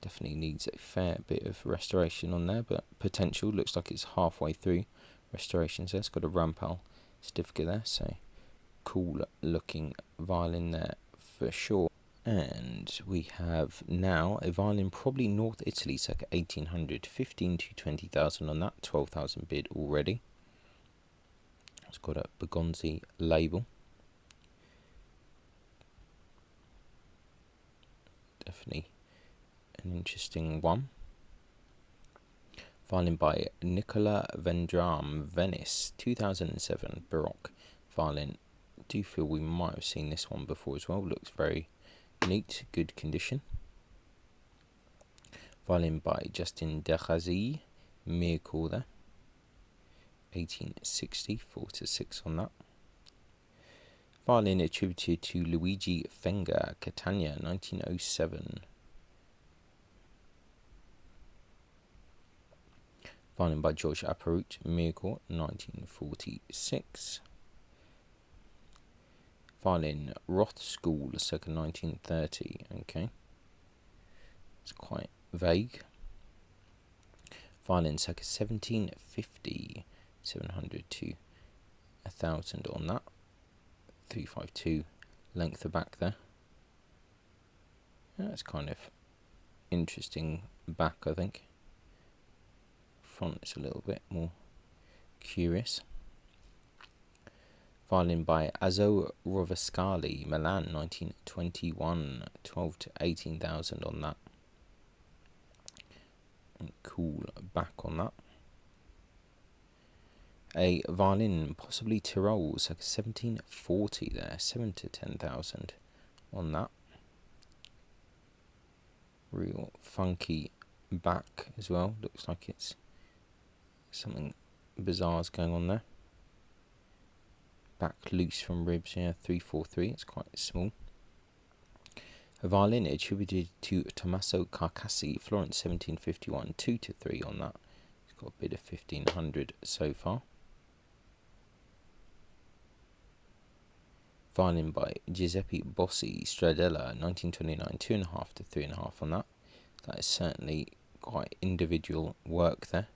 Definitely needs a fair bit of restoration on there, but potential. Looks like it's halfway through restoration, so it's got a Rampal certificate there, so cool looking violin there for sure. And we have now a violin, probably North Italy, circa 1800, 15 to 20,000 on that, 12,000 bid already. It's got a Bergonzi label. Definitely an interesting one. Violin by Nicola Vendram, Venice, 2007, Baroque violin. I do feel we might have seen this one before as well. Looks very neat, good condition. Violin by Justin Dehazy, Miracle there, 1860, 4-6 on that. Violin attributed to Luigi Fenga, Catania, 1907. Violin by George Apparout, Miracle, 1946. Violin, Roth School, circa 1930. Okay, it's quite vague. Violin, circa 1750, 700 to 1000 on that. 352 length of back there. That's kind of interesting back, I think. Front is a little bit more curious. Violin by Azzo Rovescali, Milan, 1921, 12 to 18,000 on that. And cool back on that. A violin, possibly Tyrol, so 1740 there, 7 to 10,000 on that. Real funky back as well. Looks like it's something bizarre's going on there. Back loose from ribs, yeah, 343. It's quite small. A violin attributed to Tommaso Carcassi, Florence, 1751, 2 to 3 on that. It's got a bid of 1,500 so far. Violin by Giuseppe Bossi, Stradella, 1929, 2.5 to 3.5 on that. That is certainly quite individual work there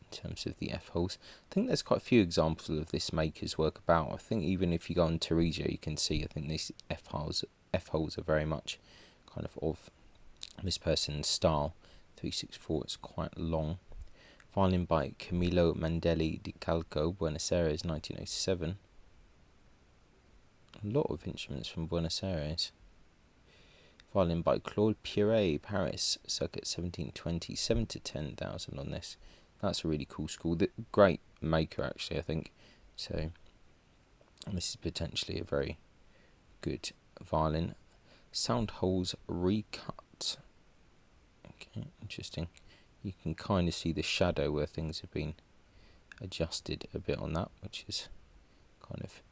in terms of the F-holes. I think there's quite a few examples of this maker's work about. I think even if you go on Teresia, you can see, I think these F-holes are very much kind of this person's style. 364, it's quite long. Violin by Camillo Mandelli di Calco, Buenos Aires, 1907. A lot of instruments from Buenos Aires. Violin by Claude Pierret, Paris, circa 1720, 7 to 10,000 on this. That's a really cool school. Great maker, actually, I think. So, this is potentially a very good violin. Sound holes recut. Okay, interesting. You can kind of see the shadow where things have been adjusted a bit on that, which is kind of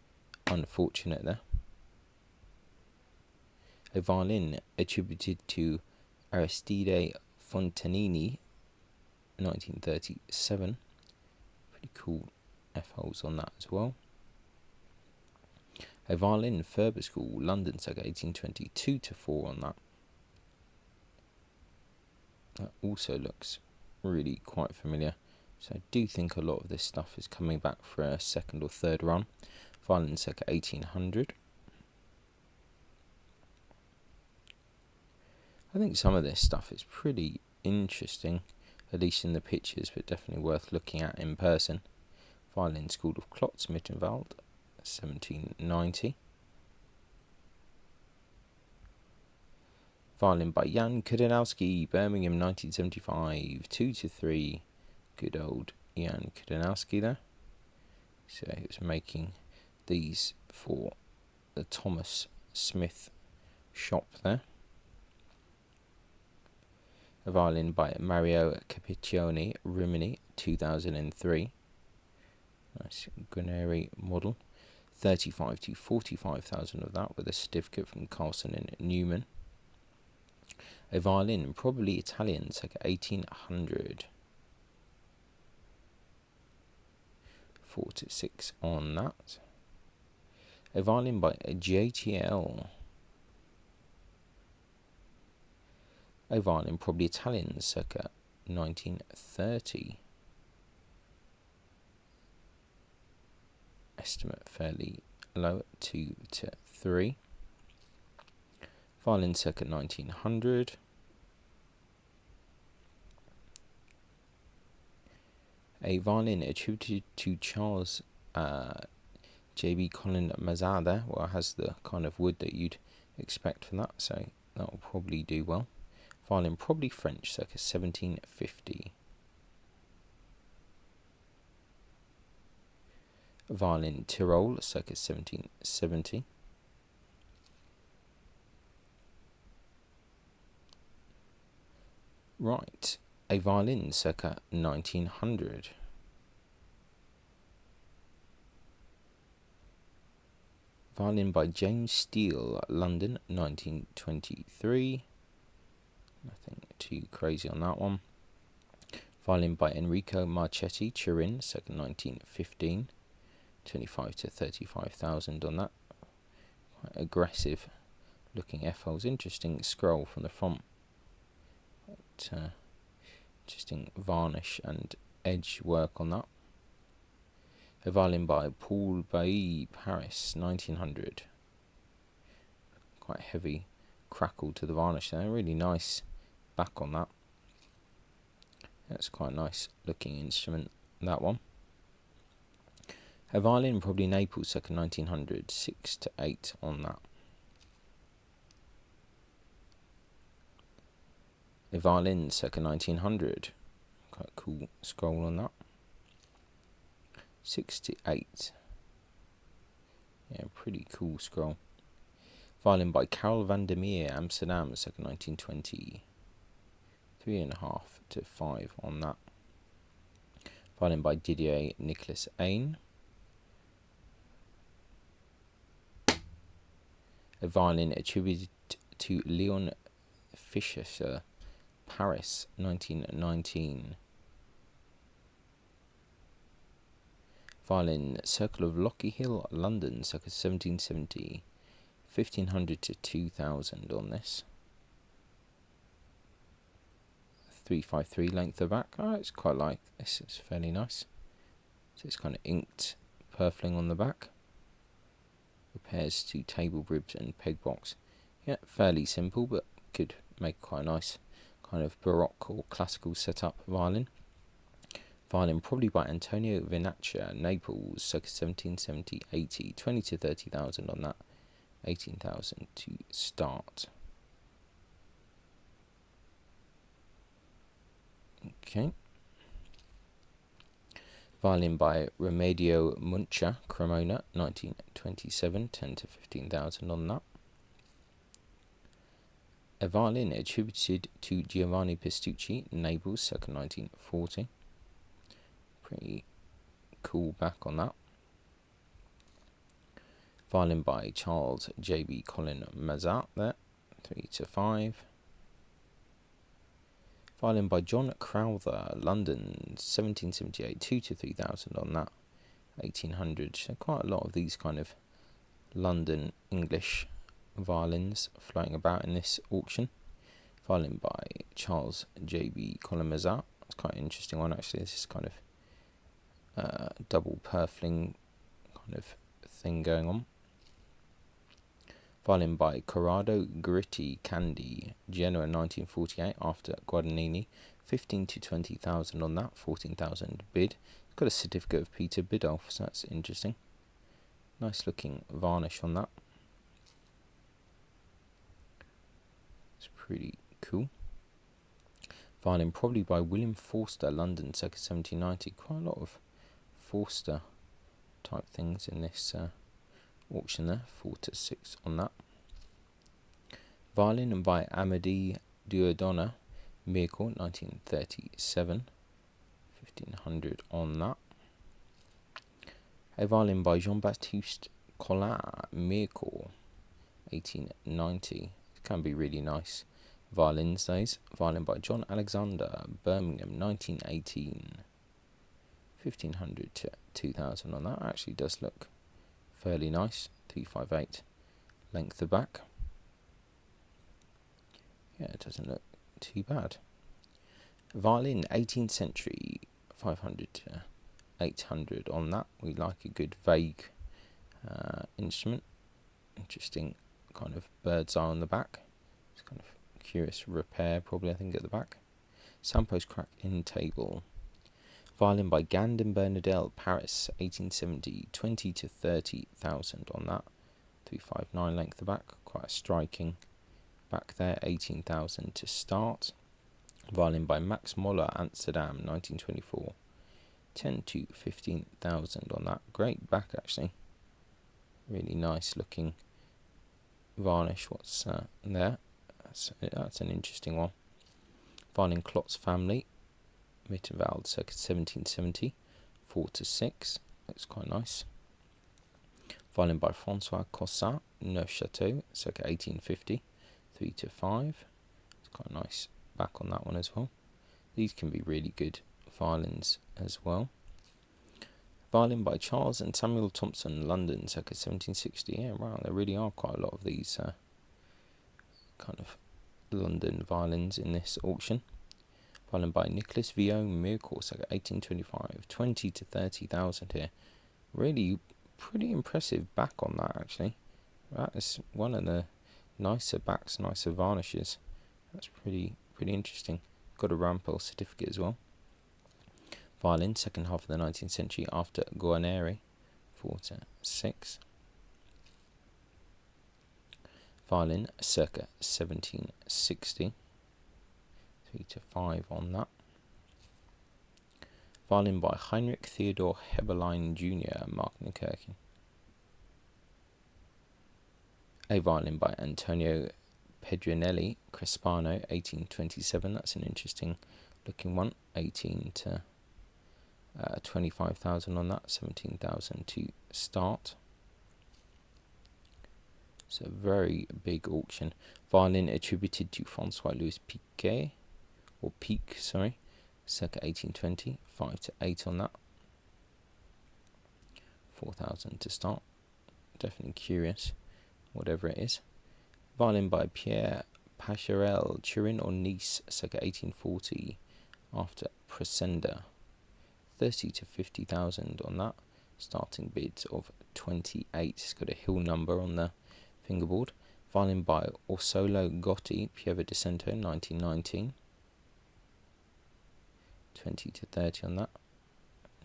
unfortunate there. A violin attributed to Aristide Fontanini, 1937. Pretty cool F-holes on that as well. A violin, Ferber School, London, circa 1820, 2 to 4 on that. That also looks really quite familiar. So I do think a lot of this stuff is coming back for a second or third run. Violin, circa 1800. I think some of this stuff is pretty interesting, at least in the pictures, but definitely worth looking at in person. Violin, School of Klotz, Mittenwald, 1790. Violin by Jan Kudanowski, Birmingham, 1975, 2 to 3. Good old Jan Kudanowski there. So he was making these for the Thomas Smith shop there. A violin by Mario Capiccioni, Rimini, 2003. Nice Guarneri model. 35 to 45,000 of that with a certificate from Carlson and Newman. A violin, probably Italian, circa 1800. 4 to 6 on that. A violin by JTL. A violin, probably Italian, circa 1930. Estimate fairly low, 2 to 3. Violin circa 1900. A violin attributed to Charles J.B. Colin Mazar there. Well, it has the kind of wood that you'd expect from that, so that will probably do well. Violin probably French, circa 1750. Violin Tyrol, circa 1770. Right, a violin circa 1900. Violin by James Steele, London, 1923. Nothing too crazy on that one. Violin by Enrico Marchetti, Turin, circa 1915. 25 to 35,000 on that. Quite aggressive looking F-holes. Interesting scroll from the front. But, interesting varnish and edge work on that. A violin by Paul Bailly, Paris, 1900. Quite heavy crackle to the varnish there. Really nice back on that. That's quite a nice looking instrument, that one. A violin, probably Naples, circa 1900. 6 to 8 on that. A violin, circa 1900. Quite a cool scroll on that. 6 to 8. Yeah, pretty cool scroll. Violin by Karel van der Meer, Amsterdam, circa 1920. 3.5 to 5 on that. Violin by Didier Nicolas Ain. A violin attributed to Leon Fischer, Paris, 1919. Violin Circle of Lockey Hill, London, circa 1770. 1500 to 2000 on this. 353 length of back. Oh, it's quite like this. It's fairly nice. So it's kind of inked purfling on the back. Repairs to table ribs and peg box. Yeah, fairly simple, but could make quite a nice kind of Baroque or classical setup violin. Violin probably by Antonio Vinaccia, Naples, circa 1770-80. 20 to 30,000 on that. 18,000 to start. Okay. Violin by Remedio Muncha, Cremona, 1927. 10 to 15,000 on that. A violin attributed to Giovanni Pistucci, Naples, circa 1940. Pretty cool back on that. Violin by Charles J.B. Colin Mazar there, 3 to 5. Violin by John Crowther, London, 1778, 2 to 3,000 on that. 1800. So quite a lot of these kind of London English violins floating about in this auction. Violin by Charles J.B. Colin Mazar. It's quite an interesting one actually. This is kind of double purfling kind of thing going on. Violin by Corrado Gritti Candy, Genoa, 1948, after Guadagnini. 15 to 20,000 on that. 14,000 bid. Got a certificate of Peter Biddulph, so that's interesting. Nice looking varnish on that. It's pretty cool. Violin probably by William Forster, London, circa 1790. Quite a lot of Forster type things in this auction there. 4 to 6 on that. Violin by Amédée Dieudonné, Mircore, 1937. 1,500 on that. A violin by Jean-Baptiste Collin, Mircore, 1890. It can be really nice violins, those. Violin by John Alexander, Birmingham, 1918. 1,500 to 2,000 on that. Actually does look fairly nice. 358 length of back. Yeah, it doesn't look too bad. Violin, 18th century, 500 to 800 on that. We like a good vague instrument. Interesting kind of bird's eye on the back. It's kind of curious repair, probably, I think, at the back. Soundpost crack in table. Violin by Gandon Bernardel, Paris, 1870, 20 to 30,000 on that. 359 length the back, quite a striking back there. 18,000 to start. Violin by Max Moller, Amsterdam, 1924. 10 to 15,000 on that. Great back, actually. Really nice looking varnish. What's there? That's an interesting one. Violin Klotz family, Mittenwald, circa 1770, 4 to 6. Looks quite nice. Violin by Francois Cossat, Neufchâteau, circa 1850, 3 to 5. It's quite nice back on that one as well. These can be really good violins as well. Violin by Charles and Samuel Thompson, London, circa 1760. Yeah, wow, there really are quite a lot of these kind of London violins in this auction. Violin by Nicholas Vion Miracle, circa 1825, 20 to 30,000 here. Really pretty impressive back on that, actually. That is one of the nicer backs, nicer varnishes. That's pretty interesting. Got a Rampel certificate as well. Violin, second half of the 19th century, after Guarneri, 4 to 6. Violin, circa 1760, 3 to 5 on that. Violin by Heinrich Theodor Heberlein Jr., Marknenkirchen. A violin by Antonio Pedrinelli, Crespano, 1827. That's an interesting looking one. 18 to 25,000 on that. 17,000 to start. It's a very big auction. Violin attributed to Francois Louis Piquet, or Pique, sorry, circa 1820, 5 to 8 on that. 4,000 to start. Definitely curious, whatever it is. Violin by Pierre Pacherel, Turin or Nice, circa 1840, after Presenda. 30 to 50,000 on that. Starting bids of 28. It's got a hill number on the fingerboard. Violin by Orsolio Gotti, Pieve di Cento, 1919. 20 to 30 on that.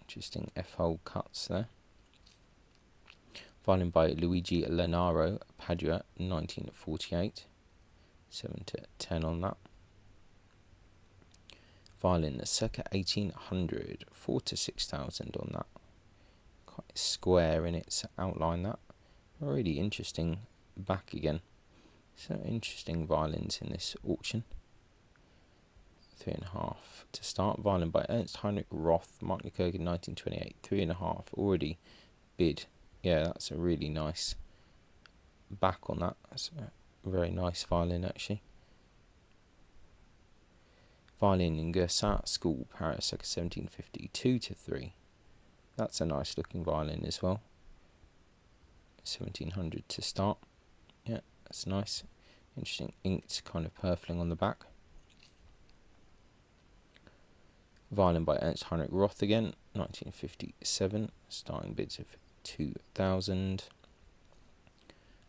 Interesting F-hole cuts there. Violin by Luigi Lenaro, Padua, 1948. 7 to 10 on that. Violin, circa 1800, 4 to 6,000 on that. Quite square in its outline, that. Really interesting back again. So interesting violins in this auction. 3.5 to start. Violin by Ernst Heinrich Roth, Marknenkirchen, 1928. 3.5 already bid. Yeah, that's a really nice back on that. That's a very nice violin, actually. Violin in Gersat School, Paris, circa 1750, 2 to 3. That's a nice looking violin as well. 1700 to start. Yeah, that's nice. Interesting inked kind of purfling on the back. Violin by Ernst Heinrich Roth again, 1957, starting bids of 2,000.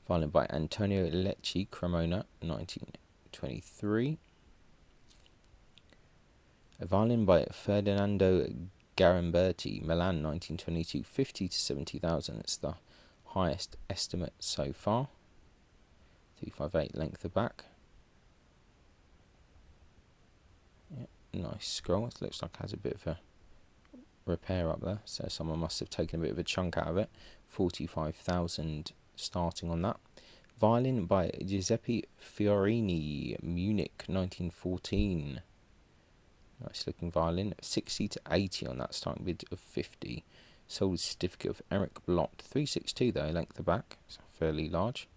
Violin by Antonio Lecce Cremona, 1923. A violin by Ferdinando Garamberti, Milan, 1922, 50 to 70,000. It's the highest estimate so far. 358 length of back. Yeah, nice scroll. It looks like it has a bit of a repair up there, so someone must have taken a bit of a chunk out of it. 45,000 starting on that. Violin by Giuseppe Fiorini, Munich, 1914. Nice looking violin. 60 to 80 on that, starting bid of 50. Sold certificate of Eric Blott. 362 though, length of back. It's fairly large.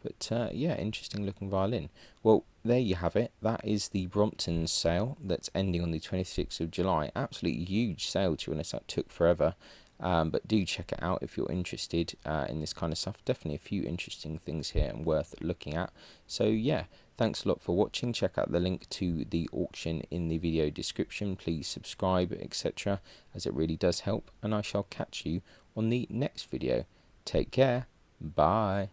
But yeah, interesting looking violin. Well, there you have it. That is the Brompton sale that's ending on the 26th of July. Absolutely huge sale, to be honest. That took forever. But do check it out if you're interested in this kind of stuff. Definitely a few interesting things here and worth looking at. So yeah, thanks a lot for watching. Check out the link to the auction in the video description. Please subscribe, etc., as it really does help. And I shall catch you on the next video. Take care. Bye.